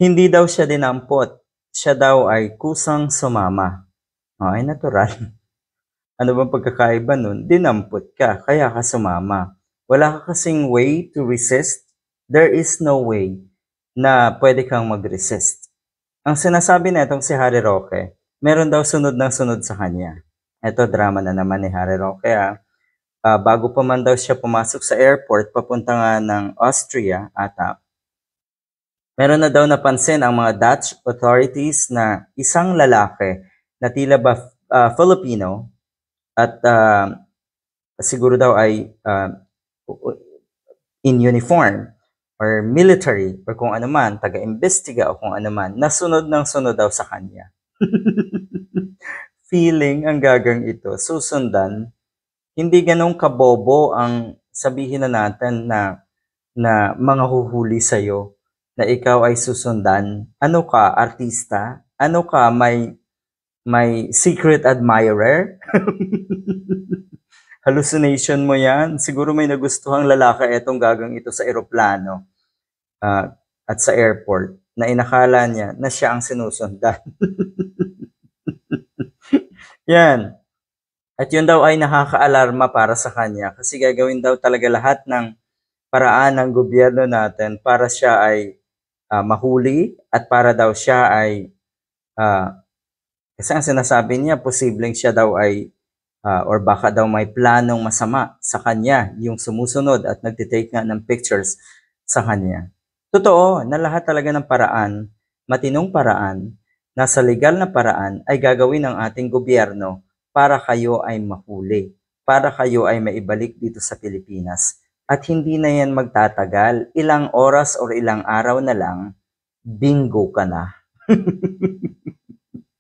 Hindi daw siya dinampot, siya daw ay kusang sumama. Ay natural. Ano bang pagkakaiba nun? Dinampot ka, kaya ka sumama. Wala ka kasing way to resist. There is no way na pwede kang mag-resist. Ang sinasabi na itong si Harry Roque, meron daw sunod ng sunod sa kanya. Ito, drama na naman ni Harry Roque. Bago pa man daw siya pumasok sa airport, papunta nga ng Austria ata, meron na daw napansin ang mga Dutch authorities na isang lalaki na tila ba Filipino at siguro daw ay in uniform or military or kung ano man, taga-imbestiga o kung ano man, nasunod ng sunod daw sa kanya. Feeling ang gagang ito, susundan, hindi ganun kabobo ang sabihin na natin na mga huhuli sa'yo, na ikaw ay susundan. Ano ka, artista? Ano ka, may secret admirer? Hallucination mo yan? Siguro may nagustuhang lalaki etong gagang ito sa eroplano at sa airport na inakala niya na siya ang sinusundan. Yan. At yun daw ay nakaka-alarma para sa kanya kasi gagawin daw talaga lahat ng paraan ng gobyerno natin para siya ay mahuli at para daw siya ay kasi ang sinasabi niya posibleng siya daw ay or baka daw may planong masama sa kanya yung sumusunod at nagtitake nga ng pictures sa kanya. Totoo na lahat talaga ng paraan, matinong paraan, nasa legal na paraan ay gagawin ng ating gobyerno para kayo ay mahuli, para kayo ay maibalik dito sa Pilipinas. At hindi na yan magtatagal, ilang oras or ilang araw na lang, bingo ka na.